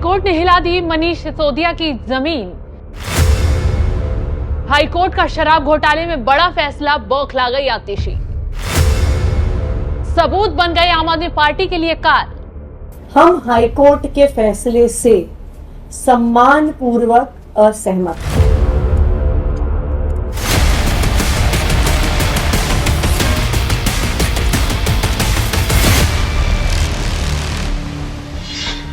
High court ने हिला दी मनीष सिसोदिया की जमीन। हाईकोर्ट का शराब घोटाले में बड़ा फैसला, बौखला गई आतिशी। सबूत बन गए आम आदमी पार्टी के लिए कार। हम हाईकोर्ट के फैसले से सम्मानपूर्वक असहमत हैं।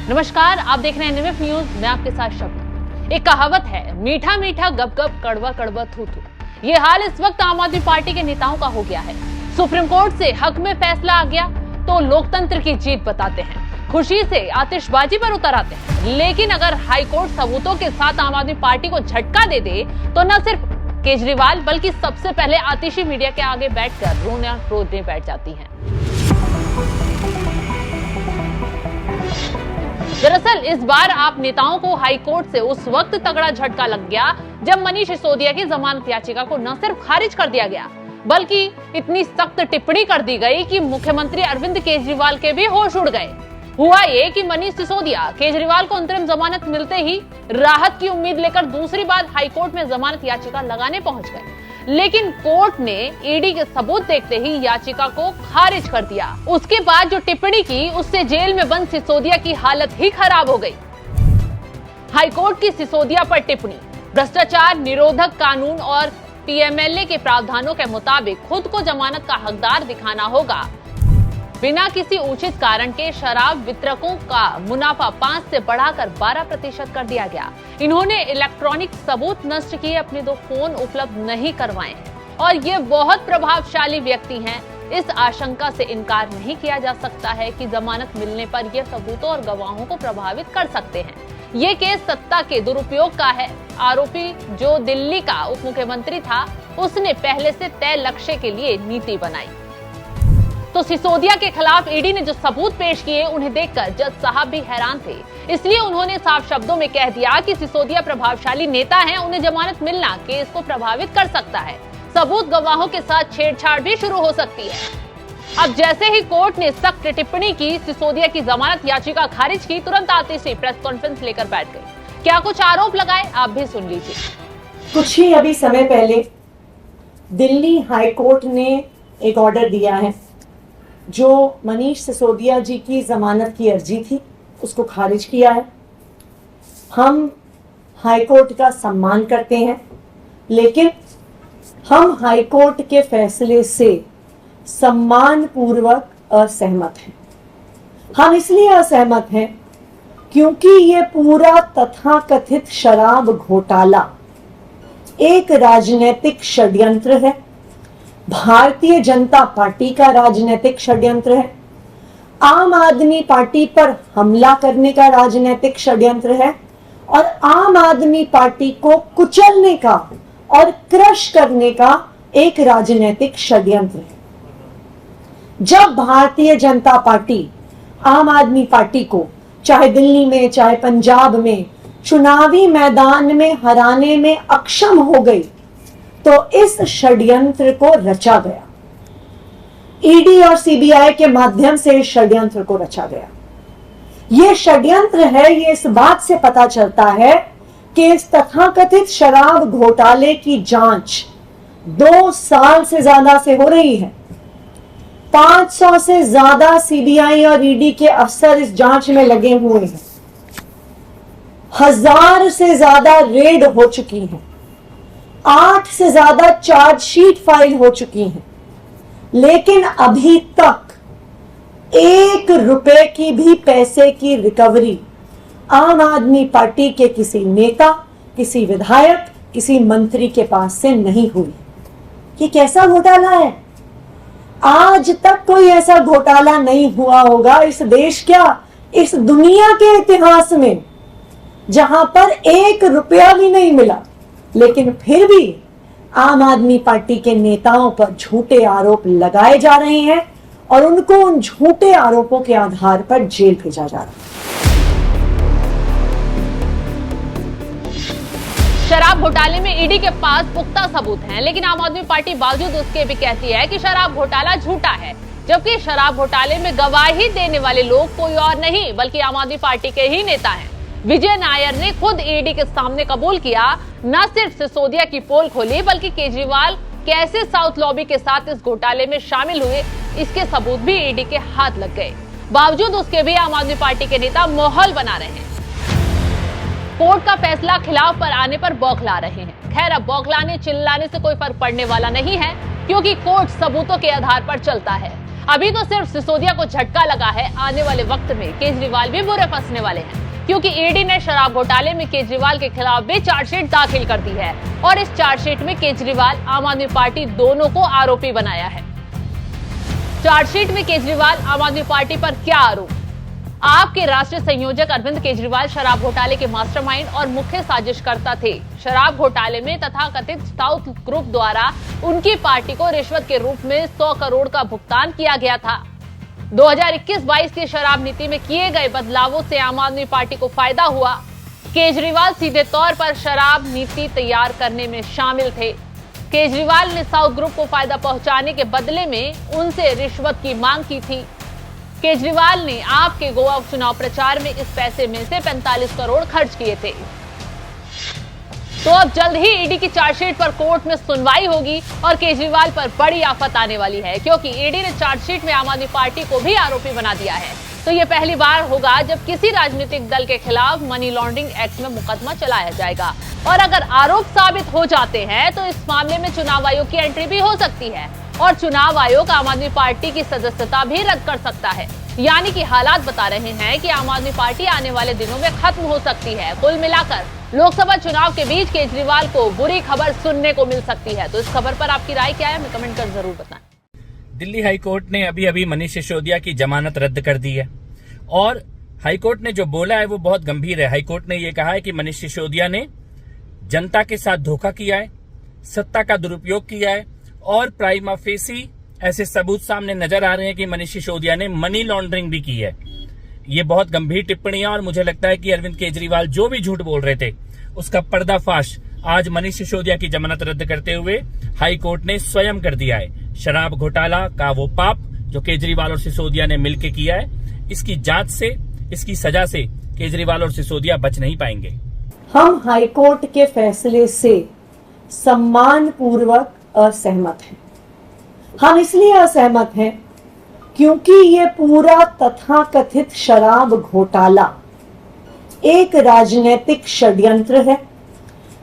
नमस्कार, आप देख रहे हैं NMF न्यूज। मैं आपके साथ शब्द। एक कहावत है, मीठा मीठा गप गप, कड़वा कड़वा थू थू। ये हाल इस वक्त आम आदमी पार्टी के नेताओं का हो गया है। सुप्रीम कोर्ट से हक में फैसला आ गया तो लोकतंत्र की जीत बताते हैं, खुशी से आतिशबाजी पर उतर आते हैं। लेकिन अगर हाईकोर्ट सबूतों के साथ आम आदमी पार्टी को झटका दे दे तो न सिर्फ केजरीवाल बल्कि सबसे पहले आतिशी मीडिया के आगे बैठकर रोने और क्रोधने बैठ जाती हैं। दरअसल इस बार आप नेताओं को हाईकोर्ट से उस वक्त तगड़ा झटका लग गया जब मनीष सिसोदिया की जमानत याचिका को न सिर्फ खारिज कर दिया गया बल्कि इतनी सख्त टिप्पणी कर दी गई कि मुख्यमंत्री अरविंद केजरीवाल के भी होश उड़ गए। हुआ ये कि मनीष सिसोदिया केजरीवाल को अंतरिम जमानत मिलते ही राहत की उम्मीद लेकर दूसरी बार हाईकोर्ट में जमानत याचिका लगाने पहुंच गए, लेकिन कोर्ट ने ईडी के सबूत देखते ही याचिका को खारिज कर दिया। उसके बाद जो टिप्पणी की उससे जेल में बंद सिसोदिया की हालत ही खराब हो गई। हाईकोर्ट की सिसोदिया पर टिप्पणी, भ्रष्टाचार निरोधक कानून और पीएमएलए के प्रावधानों के मुताबिक खुद को जमानत का हकदार दिखाना होगा। बिना किसी उचित कारण के शराब वितरकों का मुनाफा 5 से बढ़ाकर 12% कर दिया गया। इन्होंने इलेक्ट्रॉनिक सबूत नष्ट किए, अपने 2 फोन उपलब्ध नहीं करवाए और ये बहुत प्रभावशाली व्यक्ति हैं। इस आशंका से इनकार नहीं किया जा सकता है कि जमानत मिलने पर ये सबूतों और गवाहों को प्रभावित कर सकते हैं। ये केस सत्ता के दुरुपयोग का है। आरोपी जो दिल्ली का उप मुख्यमंत्री था, उसने पहले से तय लक्ष्य के लिए नीति बनाई। तो सिसोदिया के खिलाफ ईडी ने जो सबूत पेश किए उन्हें देखकर जज साहब भी हैरान थे। इसलिए उन्होंने साफ शब्दों में कह दिया कि सिसोदिया प्रभावशाली नेता हैं, उन्हें जमानत मिलना केस को प्रभावित कर सकता है। सबूत गवाहों के साथ छेड़छाड़ भी शुरू हो सकती है। अब जैसे ही कोर्ट ने सख्त टिप्पणी की, सिसोदिया की जमानत याचिका खारिज की, तुरंत आतिशी प्रेस कॉन्फ्रेंस लेकर बैठ गई। क्या कुछ आरोप लगाए, आप भी सुन लीजिए। कुछ ही अभी समय पहले दिल्ली हाईकोर्ट ने एक ऑर्डर दिया है जो मनीष सिसोदिया जी की जमानत की अर्जी थी, उसको खारिज किया है। हम हाईकोर्ट का सम्मान करते हैं, लेकिन हम हाईकोर्ट के फैसले से सम्मानपूर्वक असहमत हैं। हम इसलिए असहमत हैं क्योंकि ये पूरा तथाकथित शराब घोटाला एक राजनीतिक षड्यंत्र है, भारतीय जनता पार्टी का राजनीतिक षड्यंत्र है, आम आदमी पार्टी पर हमला करने का राजनीतिक षड्यंत्र है और आम आदमी पार्टी को कुचलने का और क्रश करने का एक राजनीतिक षड्यंत्र है। जब भारतीय जनता पार्टी आम आदमी पार्टी को चाहे दिल्ली में चाहे पंजाब में चुनावी मैदान में हराने में अक्षम हो गई तो इस षड्यंत्र को रचा गया। ईडी और सीबीआई के माध्यम से इस षड्यंत्र को रचा गया। यह षड्यंत्र है, ये इस बात से पता चलता है कि इस तथाकथित शराब घोटाले की जांच 2 साल से ज्यादा से हो रही है। 500 से ज्यादा सीबीआई और ईडी के अफसर इस जांच में लगे हुए हैं। 1000 से ज्यादा रेड हो चुकी हैं। 8 से ज्यादा चार्जशीट फाइल हो चुकी हैं, लेकिन अभी तक 1 रुपए की भी पैसे की रिकवरी आम आदमी पार्टी के किसी नेता, किसी विधायक, किसी मंत्री के पास से नहीं हुई। ये कैसा घोटाला है? आज तक कोई ऐसा घोटाला नहीं हुआ होगा इस देश, क्या इस दुनिया के इतिहास में, जहां पर 1 रुपया भी नहीं मिला, लेकिन फिर भी आम आदमी पार्टी के नेताओं पर झूठे आरोप लगाए जा रहे हैं और उनको उन झूठे आरोपों के आधार पर जेल भेजा जा रहा है। शराब घोटाले में ईडी के पास पुख्ता सबूत हैं, लेकिन आम आदमी पार्टी बावजूद उसके भी कहती है कि शराब घोटाला झूठा है, जबकि शराब घोटाले में गवाही देने वाले लोग कोई और नहीं बल्कि आम आदमी पार्टी के ही नेता हैं। विजय नायर ने खुद ईडी के सामने कबूल किया, न सिर्फ सिसोदिया की पोल खोली बल्कि केजरीवाल कैसे साउथ लॉबी के साथ इस घोटाले में शामिल हुए, इसके सबूत भी ईडी के हाथ लग गए। बावजूद उसके भी आम आदमी पार्टी के नेता माहौल बना रहे हैं, कोर्ट का फैसला खिलाफ पर आने पर बौखला रहे हैं। खैर, अब बौखलाने चिल्लाने से कोई फर्क पड़ने वाला नहीं है, क्योंकि कोर्ट सबूतों के आधार पर चलता है। अभी तो सिर्फ सिसोदिया को झटका लगा है, आने वाले वक्त में केजरीवाल भी बुरे फंसने वाले हैं, क्योंकि ईडी ने शराब घोटाले में केजरीवाल के खिलाफ भी चार्जशीट दाखिल कर दी है और इस चार्जशीट में केजरीवाल, आम आदमी पार्टी दोनों को आरोपी बनाया है। चार्जशीट में केजरीवाल, आम आदमी पार्टी पर क्या आरोप? आपके राष्ट्रीय संयोजक अरविंद केजरीवाल शराब घोटाले के मास्टरमाइंड और मुख्य साजिशकर्ता थे। शराब घोटाले में तथाकथित साउथ ग्रुप द्वारा उनकी पार्टी को रिश्वत के रूप में 100 करोड़ का भुगतान किया गया था। 2021-22 की शराब नीति में किए गए बदलावों से आम आदमी पार्टी को फायदा हुआ। केजरीवाल सीधे तौर पर शराब नीति तैयार करने में शामिल थे। केजरीवाल ने साउथ ग्रुप को फायदा पहुंचाने के बदले में उनसे रिश्वत की मांग की थी। केजरीवाल ने आपके गोवा चुनाव प्रचार में इस पैसे में से 45 करोड़ खर्च किए थे। तो अब जल्द ही ईडी की चार्जशीट पर कोर्ट में सुनवाई होगी और केजरीवाल पर बड़ी आफत आने वाली है, क्योंकि ईडी ने चार्जशीट में आम आदमी पार्टी को भी आरोपी बना दिया है। तो ये पहली बार होगा जब किसी राजनीतिक दल के खिलाफ मनी लॉन्ड्रिंग एक्ट में मुकदमा चलाया जाएगा, और अगर आरोप साबित हो जाते हैं तो इस मामले में चुनाव आयोग की एंट्री भी हो सकती है और चुनाव आयोग आम आदमी पार्टी की सदस्यता भी रद्द कर सकता है। यानी कि हालात बता रहे हैं कि आम आदमी पार्टी आने वाले दिनों में खत्म हो सकती है। कुल मिलाकर लोकसभा चुनाव के बीच केजरीवाल को बुरी खबर सुनने को मिल सकती है। तो इस खबर पर आपकी राय क्या है, हमें कमेंट कर जरूर बताएं। दिल्ली हाईकोर्ट ने अभी मनीष सिसोदिया की जमानत रद्द कर दी है और हाईकोर्ट ने जो बोला है वो बहुत गंभीर है। हाईकोर्ट ने ये कहा है कि मनीष सिसोदिया ने जनता के साथ धोखा किया है, सत्ता का दुरुपयोग किया है और प्राइमा फेसी ऐसे सबूत सामने नजर आ रहे हैं कि मनीष सिसोदिया ने मनी लॉन्ड्रिंग भी की है। ये बहुत गंभीर टिप्पणियां और मुझे लगता है कि अरविंद केजरीवाल जो भी झूठ बोल रहे थे उसका पर्दाफाश आज मनीष सिसोदिया की जमानत रद्द करते हुए हाई कोर्ट ने स्वयं कर दिया है। शराब घोटाला का वो पाप जो केजरीवाल और सिसोदिया ने मिलकर किया है, इसकी जांच से, इसकी सजा से केजरीवाल और सिसोदिया बच नहीं पाएंगे। हम हाईकोर्ट के फैसले से सम्मानपूर्वक असहमत हैं। हम इसलिए असहमत हैं क्योंकि ये पूरा तथाकथित शराब घोटाला एक राजनीतिक षड्यंत्र है,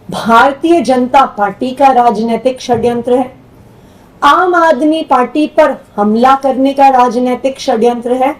भारतीय जनता पार्टी का राजनीतिक षड्यंत्र है, आम आदमी पार्टी पर हमला करने का राजनीतिक षड्यंत्र है